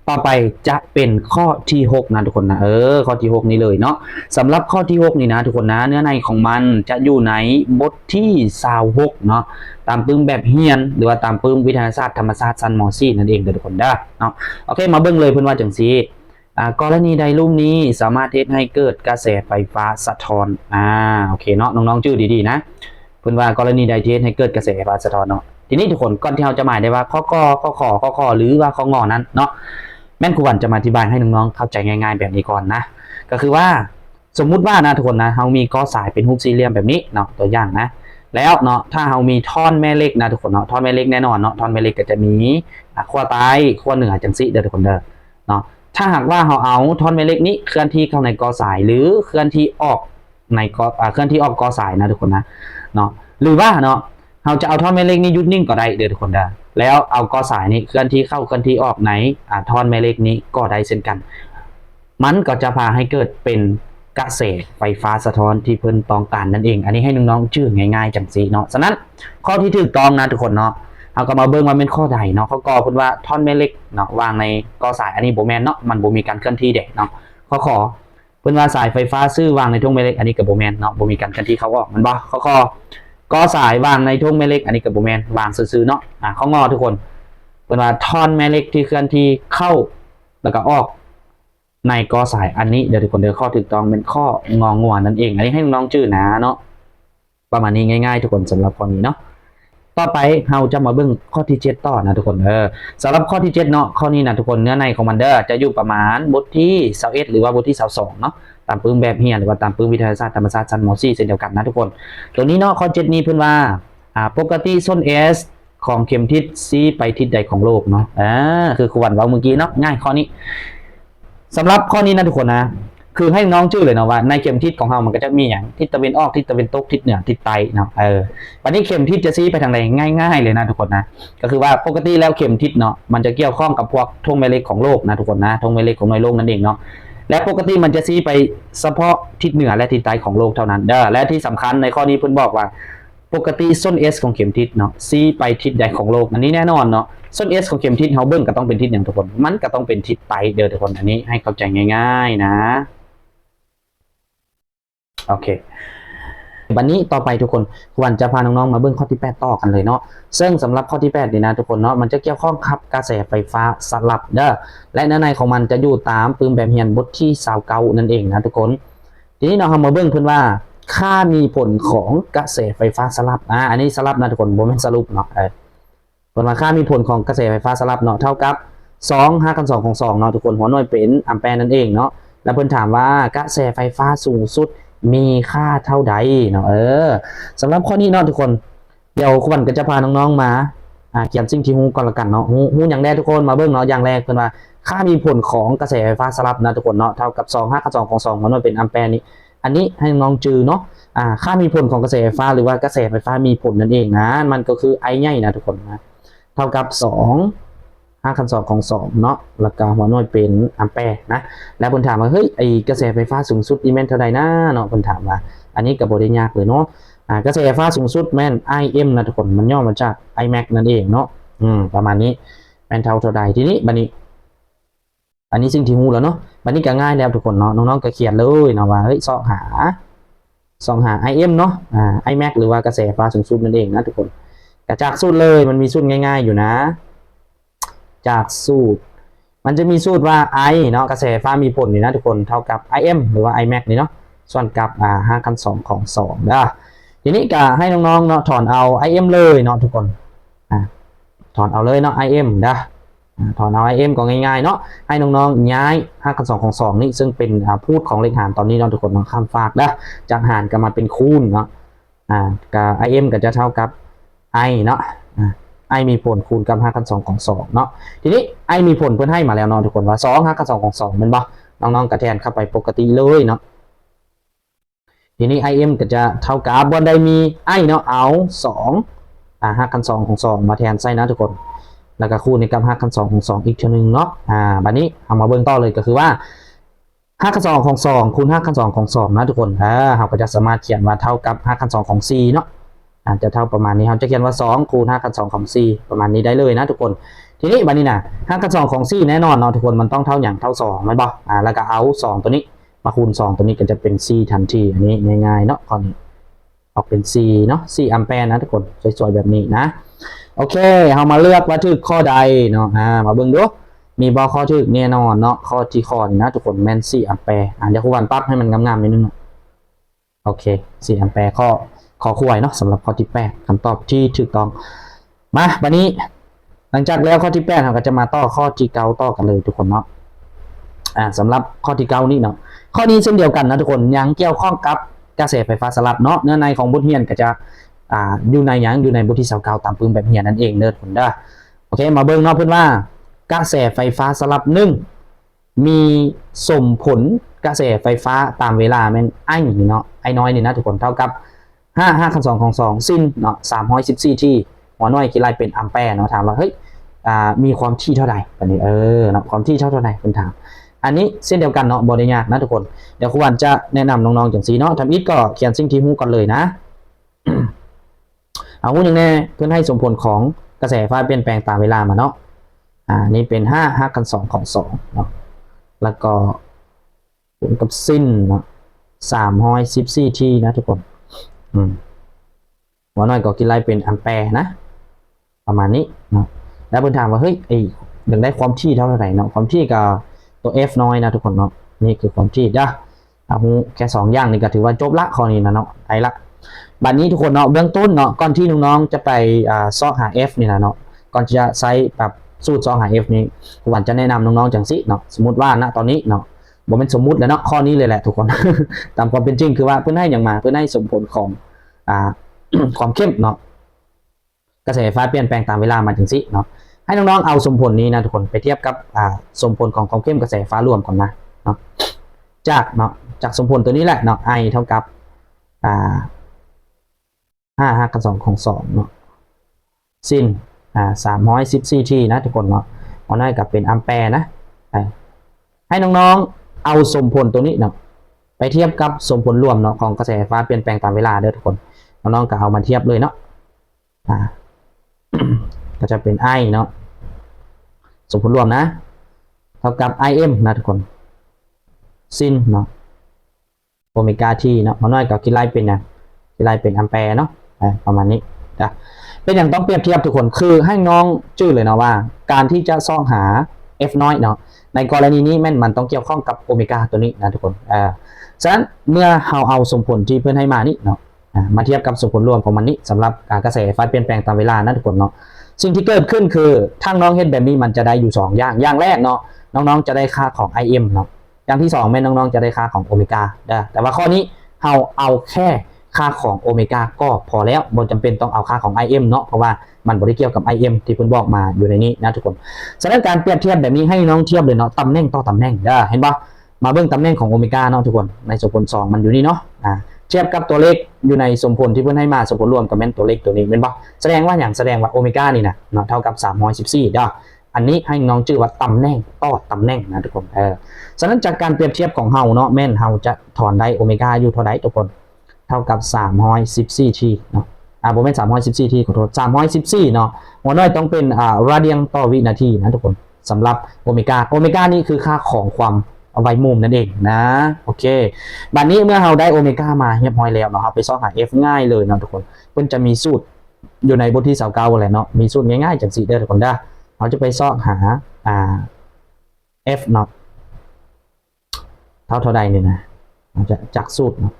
ต่อไปจะเป็นข้อที่6นะทุกคนนะข้อที่6นี้เลยเนาะสำหรับข้อที่6นี่นะทุกคนนะเนื้อในของมันจะอยู่ในบทที่26เนาะตามปึ้มแบบเฮียนหรือว่าตามปึ้มวิทยาศาสตร์ธรรมศาสตร์ชั้นม .4 นั่นเองทุกคนเด้อเนาะโอเคมาเบิ่งเลยเพิ่นว่าจังซี่กรณีใดรูปนี้สามารถเฮ็ดให้เกิดกระแสไฟฟ้าสะท้อนโอเคเนาะน้องๆชื่อดีๆนะเพิ่นว่ากรณีใดที่เฮ็ดให้เกิดกระแสไฟฟ้าสะท้อนเนาะทีนี้ทุกคนก่อนที่เราจะหมายได้ว่าข้อกข้อขอข้อขอหรือว่าข้องอนั้นเนาะแม่นครูวันจะมาอธิบายให้น้องๆเข้าใจง่ายๆแบบนี้ก่อนนะก็คือว่าสมมุติว่านะทุกคนนะเรามีก้อสายเป็นรูปสี่เหลี่ยมแบบนี้เนาะตัวอย่างนะแล้วเนาะถ้าเรามีท่อนแม่เหล็กนะทุกคนเนาะท่อนแม่เหล็กแน่นอนเนาะท่อนแม่เหล็กก็จะมีขั้วใต้ขั้วเหนือจังซี่เด้อทุกคนเด้อเนาะถ้าหากว่าเราเอาท่อนแม่เหล็กนี้เคลื่อนที่เข้าในกอสายหรือเคลื่อนที่ออกในกอเคลื่อนที่ออกกอสายนะทุกคนนะเนาะหรือว่าเนาะเราจะเอาท่อนแม่เหล็กนี้ยุดนิ่งก็ได้เด้อทุกคนเด้อแล้วเอากอสายนี้เคลื่อนที่เข้าเคลื่อนที่ออกในท่อนแม่เหล็กนี้ก็ได้เช่นกันมันก็จะพาให้เกิดเป็นกระแสไฟฟ้าสะท้อนที่เพิ่นต้องการนั่นเองอันนี้ให้น้องๆชื่อง่ายๆจังซี่เนาะฉะนั้นข้อที่ถูกต้องนะทุกคนเนาะเอาก็มาเบิ่งว่าเป็นข้อใดเนาะข้อกอเพิ่นว่าท่อนแม่เหล็กเนาะวางในกอสายอันนี้บ่แม่นเนาะมันบ่มีการเคลื่อนที่เด้เนาะข้อขอเพิ่นว่าสายไฟฟ้าซื้อวางในทุ่งแม่เหล็กอันนี้ก็บ่แม่นเนาะบ่มีการเคลื่อนที่เข้าออกมันบ่ข้อขอกอสายวางในทุ่งแม่เหล็กอันนี้ก็บ่แม่นวางซื่อๆเนาะข้องอทุกคนเพิ่นว่าท่อนแม่เหล็กที่เคลื่อนที่เข้าแล้วก็ออกในกอสายอันนี้เดี๋ยวทุกคนเดี๋ยวข้อถูกต้องเป็นข้ององัวนั่นเองอันนี้ให้น้องๆชื่อนะเนาะประมาณนี้ง่ายๆทุกคนสำหรับข้อนี้เนาะต่อไปเราจะมาเบิ่งข้อที่7ต่อนะทุกคนสำหรับข้อที่7เนาะข้อนี้นะทุกคนเนื้อในของมันจะอยู่ประมาณบทที่21หรือว่าบทที่22เนาะตามปึ้มแบบเฮียนหรือว่าตามปึ้มวิทยาศาสตร์ธรรมศาสตร์ชั้นม .4 เช่นเดียวกันนะทุกคนตัวนี้เนาะข้อ7นี้เพิ่นว่าปกติส้น S ของเข็มทิศ C ไปทิศใดของโลกเนาะคือครูวันเว้าเมื่อกี้เนาะง่ายข้อนี้สำหรับข้อนี้นะทุกคนนะคือให้น้องชื่อเลยเนาะว่าในเข็มทิศของเรามันก็จะมีอย่างทิศตะวันออกทิศตะวันตกทิศเหนือทิศใต้เนาะวันนี้เข็มทิศจะชี้ไปทางไหนง่ายๆเลยนะทุกคนนะก็คือว่าปกติแล้วเข็มทิศเนาะมันจะเกี่ยวข้องกับพวกธงแม่เหล็กของโลกนะทุกคนนะธงแม่เหล็กของในโลกนั่นเองเนาะและปกติมันจะชี้ไปเฉพาะทิศเหนือและทิศใต้ของโลกเท่านั้นและที่สำคัญในข้อนี้เพิ่นบอกว่าปกติส้น S ของเข็มทิศเนาะชี้ไปทิศใดของโลกอันนี้แน่นอนเนาะส้น S ของเข็มทิศเฮาเบิ่งก็ต้องเป็นทิศอย่างทุกคนมันก็ต้องเป็นทิศใต้ทุกคนอันนี้ให้เข้าใจง่ายๆนะโอเควันนี้ต่อไปทุกคนวันจะพาน้องๆมาเบิ่งข้อที่8ต่อกันเลยเนาะซึ่งสำหรับข้อที่8นี่นะทุกคนเนาะมันจะเกี่ยวข้องกับกระแสไฟฟ้าสลับและเนื้อในของมันจะอยู่ตามปึ้มแบบเฮียนบทที่29นั่นเองนะทุกคนทีนี้เรามาเบิ่งเพิ่นว่าค่ามีผลของกระแสไฟฟ้าสลับอันนี้สลับนะทุกคนบ่แม่นสรุปเนาะเพิ่นว่าค่ามีผลของกระแสไฟฟ้าสลับเนาะเท่ากับ2 5 2ของ2เนาะทุกคนหัวหน่วยเป็นแอมแปร์นั่นเองเนาะแล้วเพิ่นถามว่ากระแสไฟฟ้าสูงสุดมีค่าเท่าใดเนาะสำหรับข้อนี้เนาะทุกคนเดี๋ยวคุณวันก็จะพาน้องๆมาเขียนสิ่งที่ฮู้ก่อนละกันเนาะฮู้อย่างแรกทุกคนมาเบิ่งเนาะอย่างแรกเพิ่นว่าค่ามีผลของกระแสไฟฟ้าสลับนะทุกคนเนาะเท่ากับ2 5 2ของ2มันเป็นแอมแปร์นี้อันนี้ให้น้องจือเนาะค่ามีผลของกระแสไฟฟ้าหรือว่ากระแสไฟฟ้ามีผลนั่นเองนะมันก็คือ I ใหญ่นะทุกคนนะเท่ากับ2 5 2ของ2เนาะแล้วก็หัวหน่วยเป็นแอมแปร์นะแล้วเพิ่นถามว่าเฮ้ยไอกระแสไฟฟ้าสูงสุดนี่แม่นเท่าใดนะเนาะเพิ่นถามว่าอันนี้ก็บ่ได้ยากเลยเนาะกระแสไฟฟ้าสูงสุดแม่น IM นะทุกคนมันย่อมาจาก Imax นั่นเองเนาะประมาณนี้แม่นเท่าใดทีนี้บัดนี้อันนี้สิ่งที่ฮู้แล้วเนาะบัดนี้ก็ง่ายแล้วทุกคนเนาะน้องๆก็เขียนเลยเนาะว่าเฮ้ยหา IM เนาะImax หรือว่ากระแสไฟฟ้าสูงสุดนั่นเองนะทุกคนก็จากสูตรเลยมันมีสูตรง่ายๆอยู่นะจากสูตรมันจะมีสูตรว่า I เนาะกระแสไฟฟ้ามีผลนี่นะทุกคนเท่ากับ IM หรือว่า Imax นี่เนาะส่วนกับ5 กัน 2ของ2นะทีนี้ก็ให้น้องๆเนาะถอนเอา IM เลยเนาะทุกคนถอนเอาเลยเนาะ IM นะถอนเอา IM ก็ง่ายๆเนาะให้น้องๆย้าย5 กัน 2ของ2นี่ซึ่งเป็นพูดของเลขหารตอนนี้เนาะทุกคนต้องข้ามฝากนะจากหารก็มาเป็นคูณเนาะกับ IM ก็จะเท่ากับ I เนาะI มีผลคูณกับ5 กัน 2ของ2เนาะทีนี้ I มีผลเพิ่นให้มาแล้วเนาะทุกคนว่า2 5 กัน 2ของ2แม่นบ่น้องๆก็แทนเข้าไปปกติเลยเนาะทีนี้ IM ก็จะเท่ากับบนใดมี I เนาะเอา2 5 กัน 2ของ2มาแทนใส่นะทุกคนแล้วก็คูณกับ5 กัน 2ของ2อีกเท่านึงเนาะบัดนี้เอามาเบิ่งต่อเลยก็คือว่า5 กัน 2ของ2คูณ5 กัน 2ของ2นะทุกคนเราก็จะสามารถเขียนว่าเท่ากับ5 กัน 2ของ4เนาะจะเท่าประมาณนี้เราจะเขียนว่า2คูณ5 กัน 2ของ4ประมาณนี้ได้เลยนะทุกคน ทีนี้บัดนี้นะห้ากับ2ของ4แน่นอนเนาะทุกคนมันต้องเท่าอย่างเท่า2แม่นบ่แล้วก็เอา2ตัวนี้มาคูณ2ตัวนี้ก็จะเป็น4ทันทีอันนี้ง่ายๆเนาะข้อนี้ออกเป็น4เนาะ4แอมแปร์นะทุกคนสวยๆแบบนี้นะโอเคเรามาเลือกว่าถูกข้อใดเนาะมาเบิ่งดูมีบ่ข้อถูกแน่นอนเนาะข้อที่ข้อนี้นะทุกคนแม่น4แอมแปร์เดี๋ยวครูวันปั๊บให้มันงามๆนิดนึงโอเค4แอมแปร์ข้อคู่ไว้เนาะสำหรับข้อที่8คำตอบที่ถูกต้องมาบัดนี้หลังจากแล้วข้อที่8เราก็จะมาต่อข้อที่9ต่อกันเลยทุกคนเนาะสำหรับข้อที่9นี่เนาะข้อนี้เช่นเดียวกันนะทุกคนยังเกี่ยวข้องกับกระแสไฟฟ้าสลับเนาะเนื้อในของบทเรียนก็จะอยู่ในอยู่ในบทที่29ตามปืนแบบเรียนนั่นเองเด้อทุกคนเด้อโอเคมาเบิ่งเนาะเพื่อนว่ากระแสไฟฟ้าสลับ1มีสมผลกระแสไฟฟ้าตามเวลาแม่นไอ้นี่เนาะไอ้น้อยนี่นะทุกคนเท่ากับ5คูณ2ของ2สิ้นเนาะ314ที่หัวน้อยกี่ไรเป็นแอมแปร์เนาะถามว่าเฮ้ยมีความถี่เท่าไหร่อันนี้เนาะความถี่เท่าไหร่เป็นถามอันนี้เส้นเดียวกันเนาะบ่ได้ยากนะทุกคนเดี๋ยวครูวันจะแนะนำน้องๆอย่างสีเนาะทำอิฐก็เขียนสิ่งที่ฮู้ก่อนเลยนะ เอาฮู้อย่างแน่เพื่อให้สมผลของกระแสไฟฟ้าเปลี่ยนแปลงตามเวลามาเนาะนี่เป็น5คูณ2ของ2เนาะแล้วก็ผลกับสิ้นเนาะ314ที่นะทุกคนหัวน้อยก็กี่ไรเป็นแอมแปร์นะประมาณนี้เนาะแล้วเพิ่นถามว่าเฮ้ยอยากได้ความถี่เท่าไหร่เนาะความถี่กับตัว f น้อยนะทุกคนเนาะนี่คือความถี่จ้ะแค่2อย่างนี่ก็ถือว่าจบละข้อนี้นะเนาะไอ้ละบัดนี้ทุกคนเนาะเบื้องต้นเนาะก่อนที่น้องๆจะไปซอกหา f นี่นะเนาะก่อนจะใช้แบบสูตรซอกหา f นี้ผมจะแนะนำน้องๆจังสิเนาะสมมติว่าณตอนนี้เนาะบ่เป็นสมมุติแล้วเนาะข้อนี้เลยแหละทุกคน ตามความเป็นจริงคือว่าเพื่อให้อย่างมาเพื่อให้สมผลของความเข้มเนาะกระแสไฟฟ้าเปลี่ยนแปลงตามเวลามาจังสิเนาะให้น้องๆเอาสมผลนี้นะทุกคนไปเทียบกับสมผลของความเข้มกระแสไฟฟ้ารวมก่อนนะเนาะจากสมผลตัวนี้แหละเนาะ I เท่ากับ5คูณ2ของ2เนาะสิ้น314ที่นะทุกคนเนาะเอาได้กับเป็นแอมแปร์นะให้น้องๆเอาสมผลตัวนี้เนาะไปเทียบกับสมผลรวมเนาะของกระแสไฟฟ้าเปลี่ยนแปลงตามเวลาเด้อทุกคนน้องๆก็เอามาเทียบเลยเนาะก็จะเป็น I เนาะสมผลรวมนะเท่ากับ IM นะทุกคนสิ้นเนาะโอเมก้าทีเนาะเอาน้อยกับกี่ไรเป็นอย่างกี่ไรเป็นแอมแปร์เนาะประมาณนี้นะเป็นอย่างต้องเปรียบเทียบทุกคนคือให้น้องจื้อเลยนะว่าการที่จะซ่องหา F น้อยเนาะในกรณีนี้มันต้องเกี่ยวข้องกับโอเมก้าตัวนี้นะทุกคนฉะนั้นเมื่อเราเอาสมผลที่เพื่อนให้มานี่เนาะมาเทียบกับสมผลรวมของมันนี่สำหรับกระแสไฟเปลี่ยนแปลงตามเวลานะทุกคนเนาะสิ่งที่เกิดขึ้นคือทั้งน้องเห็นแบบนี้มันจะได้อยู่2อย่างแรกเนาะน้องๆจะได้ค่าของ IM เนาะอย่างที่2แม่น้องๆจะได้ค่าของโอเมก้าแต่ว่าข้อนี้เราเอาแค่ค่าของโอเมก้าก็พอแล้วบ่จำเป็นต้องเอาค่าของ IM เนาะเพราะว่ามันบ่ได้เกี่ยวกับ IM ที่เพิ่นบอกมาอยู่ในนี้นะทุกคนฉะนั้นการเปรียบเทียบแบบนี้ให้น้องเทียบเลยเนาะตำแหน่งต่อตำแหน่งเห็นปะมาเบิ่งตำแหน่งของโอเมก้าเนาะทุกคนในสมผล2มันอยู่นี่เนาะเทียบกับตัวเลขอยู่ในสมผลที่เพิ่นให้มาสมผลรวมกับแม่นตัวเลขตัวนี้เป็นปะแสดงว่าอย่างแสดงว่าโอเมก้านี่นะเนาะเท่ากับ314อันนี้ให้น้องชื่อว่าตำแหน่งต่อตำแหน่งนะทุกคนฉะนั้นจากการเปรียบเทียบของเฮาเนาะแม่นเฮาจะถอนได้โอเมก้าอยู่เท่าใดทุกคนเท่ากับ314ทีเนาะบ่แม่น314ทีขอโทษ314เนาะหัวน้อยต้องเป็นราเดียนต่อวินาทีนะทุกคนสำหรับโอเมก้านี่คือค่าของความไวมุมนั่นเองนะโอเคบัดนี้เมื่อเราได้โอเมก้ามาเรียบร้อยแล้วเนาะครับไปซอกหา F ง่ายเลยเนาะทุกคนเพิ่นจะมีสูตรอยู่ในบทที่29แหละเนาะมีสูตรง่ายๆจังซี่เด้อทุกคนเราจะไปซอกหาF เนาะเท่าใดนี่นะจะจากสูตรเนาะ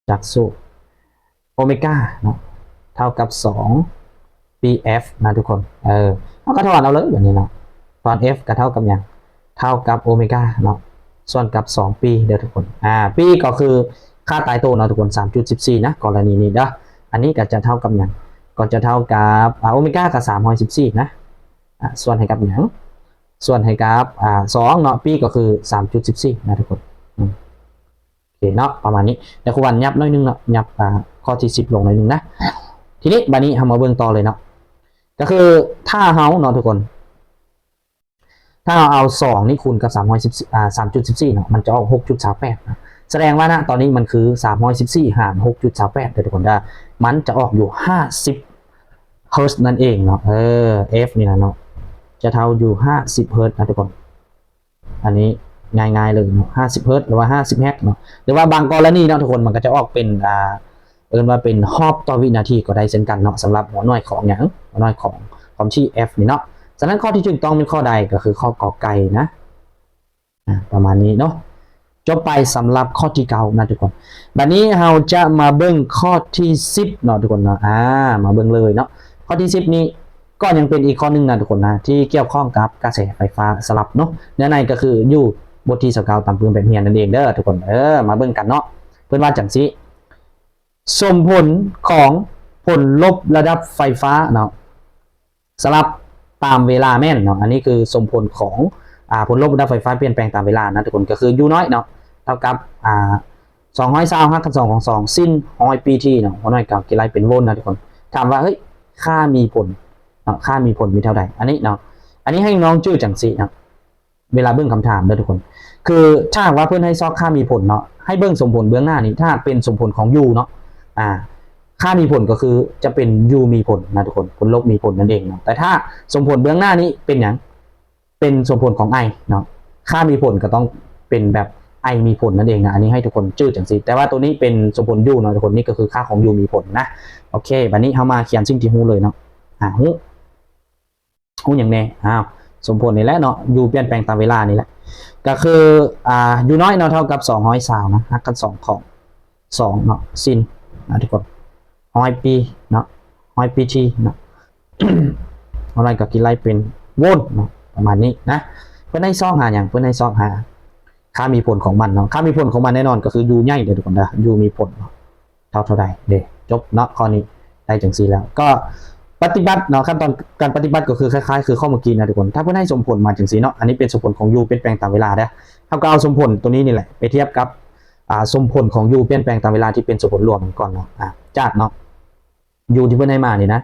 จากสูตรโอเมก้าเนาะเท่ากับ2 PF นะทุกคนเราก็ถอนเอาเลยแบบนี้เนาะถอน F ก็เท่ากับอย่างเท่ากับโอเมก้าเนาะส่วนกับ2 ปีเด้อทุกคนปีก็คือค่าตายตัวเนาะทุกคน 3.14 นะกรณีนี้เด้ออันนี้ก็จะเท่ากับอย่างก็จะเท่ากับโอเมก้ากับ314นะส่วนให้กับอย่างส่วนให้กับ2เนาะปีก็คือ 3.14 นะทุกคนโอเคเนาะประมาณนี้เดี๋ยวครูวันยับน้อยนึงเนาะยับข้อที่10ลงหน่อยนึงนะทีนี้บัดนี้เรามาเบิ่งต่อเลยเนาะก็คือถ้าเฮาเนาะทุกคนถ้าเอา2นี่คูณกับ3.14เนาะมันจะออก 6.38 นะแสดงว่านะตอนนี้มันคือ314หาร 6.38เด้อทุกคนมันจะออกอยู่ Hz นั่นเองเนาะf นี่นะเนาะจะเท่าอยู่50 Hz นะทุกคนอันนี้ง่ายๆเลยเนาะ50 Hz หรือว่า50 Hz เนาะหรือว่าบางกรณีเนาะทุกคนมันก็จะออกเป็นเอิ้นว่าเป็นฮอบต่อวินาทีก็ได้เช่นกันเนาะสำหรับหัวหน่วยของอย่างหัวหน่วยของความถี่ f นี่เนาะฉะนั้นข้อที่ถูกต้องเป็นข้อใดก็คือข้อกอไก่นะประมาณนี้เนาะจบไปสำหรับข้อที่9นะทุกคนบัดนี้เราจะมาเบิ่งข้อที่10เนาะทุกคนเนาะมาเบิ่งเลยเนาะข้อที่10นี้ก็ยังเป็นอีกข้อนึงนะทุกคนนะที่เกี่ยวข้องกับกระแสไฟฟ้าสลับเนาะเนื้อในก็คืออยู่บทที่29ตามปืนแบบเฮียนนั่นเองเด้อทุกคนมาเบิ่งกันเนาะเพิ่นว่าจังซี่สมผลของผลลบระดับไฟฟ้าเนาะสลับตามเวลาแม่นเนาะอันนี้คือสมผลของผลลบระดับไฟฟ้าเปลี่ยนแปลงตามเวลานะทุกคนก็คือ U น้อยเนาะเท่ากับ225 กับ2สิ้น100 pt เนาะน้อยกับกี่ไรเป็นโวลต์นะทุกคนถามว่าเฮ้ยค่ามีผลเนาะค่ามีผลมีเท่าไหร่อันนี้เนาะอันนี้ให้น้องจื้อจังสิเนาะเวลาเบิ่งคำถามเด้อทุกคนคือถ้าว่าเพื่อนให้ซอกค่ามีผลเนาะให้เบิ่งสมผลเบื้องหน้านี้ถ้าเป็นสมผลของ U เนาะค่ามีผลก็คือจะเป็น U มีผลนะทุกคนผลลบมีผลนั่นเองเนาะแต่ถ้าสมผลเบื้องหน้านี้เป็นอย่างเป็นสมผลของ I เนาะค่ามีผลก็ต้องเป็นแบบ I มีผลนั่นเองนะอันนี้ให้ทุกคนจื้อจังสิแต่ว่าตัวนี้เป็นสมผล U เนาะทุกคนนี่ก็คือค่าของ U มีผลนะโอเคบัดนี้เฮามาเขียนสิ่งที่ฮู้เลยเนาะฮู้อย่างแน่สมผลนี่แหละเนาะ U เปลี่ยนแปลงตามเวลานี่แหละก็คือU น้อยเนาะเท่ากับ220นะหักกัน2ของ2เนาะsinนะทุกคน100 ปีเนาะ100 pt เนาะ อะไรกับกี่ไรเป็นโวลต์เนาะประมาณนี้นะเพื่อนให้ซอกหาอย่างเพื่อนให้ซอกหาค่ามีผลของมันเนาะค่ามีผลของมันแน่นอนก็คือ U ใหญ่เดี๋ยวทุกคนนะ U มีผลเท่าใดเดี๋ยวจบเนาะข้อนี้ได้จังสีแล้วก็ปฏิบัติเนาะขั้นตอนการปฏิบัติก็คือคล้ายๆคือข้อเมื่อกี้นะทุกคนถ้าเพื่อนให้สมผลมาจังสีเนาะอันนี้เป็นสมผลของ U เปลี่ยนแปลงตามเวลาเด้อเท่ากับเอาสมผลตัวนี้นี่แหละไปเทียบกับสมผลของ U เปลี่ยนแปลงตามเวลาที่เป็นสมผลรวมก่อนเนาะจากเนาะ U ที่เพื่อนให้มานี่นะ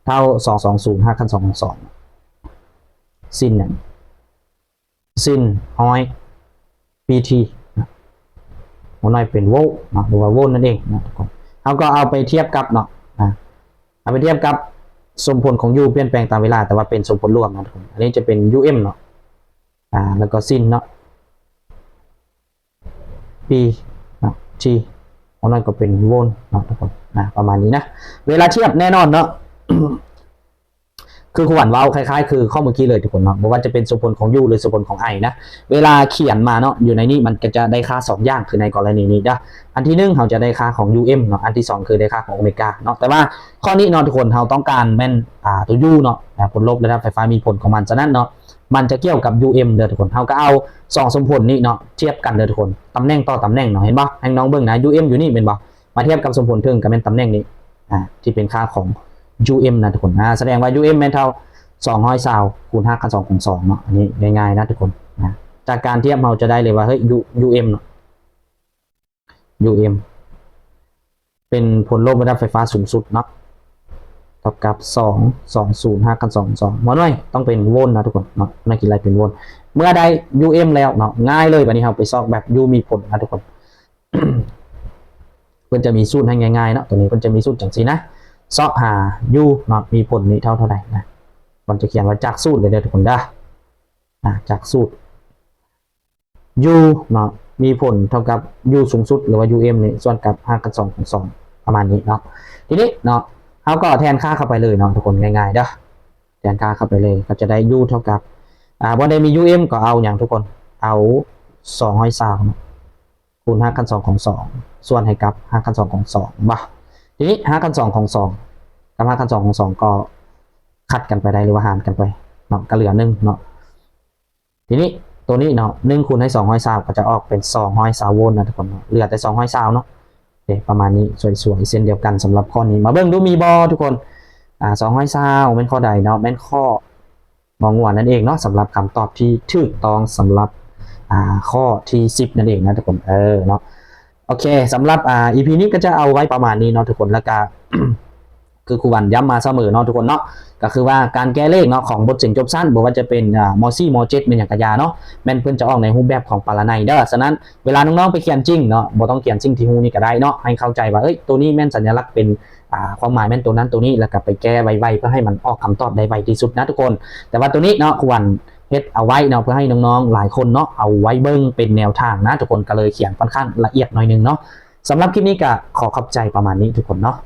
เท่า220 5 2 2สิ้นเนี่ยสิ้น100 pt หัวหน่อยเป็นโวลต์หรือว่าโวลต์นั่นเองนะทุกคนเราก็เอาไปเทียบกับเนาะเอาไปเทียบกับสมผลของ U เปลี่ยนแปลงตามเวลาแต่ว่าเป็นสมผลรวมนะทุกคนอันนี้จะเป็น UM เนาะแล้วก็สิ้นเนาะ p เนาะ t หัวหน่อยก็เป็นโวลต์เนาะทุกคนประมาณนี้นะเวลาเทียบแน่นอนเนาะ คือขวัญว้าวคล้ายๆคือข้อเมื่อกี้เลยทุกคนเนาะบอกว่าจะเป็นสมผลของ U หรือสมผลของ I นะเวลาเขียนมาเนาะอยู่ในนี้มันก็จะได้ค่า2อย่างคือในกรณีนี้นะอันที่1เขาจะได้ค่าของ UM เนาะอันที่2คือได้ค่าของโอเมก้าเนาะแต่ว่าข้อนี้เนาะทุกคนเราต้องการแม่นตัว U เนาะผลลบระดับไฟฟ้ามีผลของมันฉะนั้นเนาะมันจะเกี่ยวกับ UM เด้อทุกคนเราก็เอา2สมผลนี้เนาะเทียบกันเด้อทุกคนตำแหน่งต่อตำแหน่งเนาะเห็นป่ะให้น้องเบิ่งนะ UM อยู่นี่เป็นป่ะมาเทียบกับสมผลถึงกับเป็นตำแหน่งนี้ที่เป็นค่าของ UM นะทุกคนแสดงว่า UM แม่นเท่า220คูณ5 กัน2ของ2เนาะอันนี้ง่ายๆนะทุกคนจากการเทียบเราจะได้เลยว่าเฮ้ย UM เนาะ UM เป็นผลลบระดับไฟฟ้าสูงสุดเนาะเท่ากับ220 5 กัน2 2หมดเลยต้องเป็นโวลต์นะทุกคนเนาะไม่กี่ไรเป็นโวลต์เมื่อได้ UM แล้วเนาะง่ายเลยวันนี้เราไปซอกแบบ U มีผลนะทุกคน เพื่อนจะมีสูตรให้ง่ายๆเนาะตัวนี้เพื่อนจะมีสูตรจังสีนะซอกหา U เนาะมีผลนี้เท่าไหร่นะมันจะเขียนว่าจากสูตรเลยเด้อทุกคนได้จากสูตร U เนาะมีผลเท่ากับ U สูงสุดหรือว่า UM นี่ส่วนกับ5 กัน2ของ2ประมาณนี้เนาะทีนี้เนาะเขาก็แทนค่าเข้าไปเลยเนาะทุกคนง่ายๆเด้อแทนค่าเข้าไปเลยก็จะได้ U เท่ากับวันใดมี UM ก็เอาอย่างทุกคนเอา220คูณ5 กัน2ของ2ส่วนให้กับ5 กัน2ของ2บ่ทีนี้5 กัน2ของ2กับ5 กัน2ของ2ก็คัดกันไปได้หรือว่าหารกันไปเนาะก็เหลือ1เนาะทีนี้ตัวนี้เนาะ1คูณให้220ก็จะออกเป็น220โวลต์นะทุกคนเหลือแต่220เนาะประมาณนี้สวยๆเส้นเดียวกันสำหรับข้อนี้มาเบิ่งดูมีบอทุกคน220เป็นข้อใดเนาะเป็นข้อมองหัวนั่นเองเนาะสำหรับคำตอบที่ถูกต้องสำหรับข้อที่10นั่นเองนะทุกคนเนาะโอเคสำหรับEP นี้ก็จะเอาไว้ประมาณนี้เนาะทุกคนแล้วก็ คื คือครูวันย้ำมาเสมอเนาะทุกคนเนาะก็คือว่าการแก้เลขเนาะของบทเสียงจบสั้นบอกว่าจะเป็นม.4 ม.7เป็นอย่างกระยาเนาะแม่นเพิ่นจะออกในรูปแบบของปารนัยเด้อฉะนั้นเวลาน้องๆไปเขียนจริงเนาะบ่ต้องเขียนจริงที่ฮู้นี่ก็ได้เนาะให้เข้าใจว่าตัวนี้แม่นสัญลักษณ์เป็นความหมายแม่นตัวนั้นตัวนี้แล้วก็ไปแก้ไวๆเพื่อให้มันออกคำตอบได้ไวที่สุดนะทุกคนแต่ว่าตัวนี้เนาะครูวันเฮ็ดเอาไว้เนาะเพื่อให้น้องๆหลายคนเนาะเอาไว้เบิ่งเป็นแนวทางนะทุกคนก็เลยเขียนค่อนข้างละเอียดหน่อยนึงเนาะสำหรับคลิปนี้ก็ขอขอบใจประมาณนี้ทุกคนเนาะ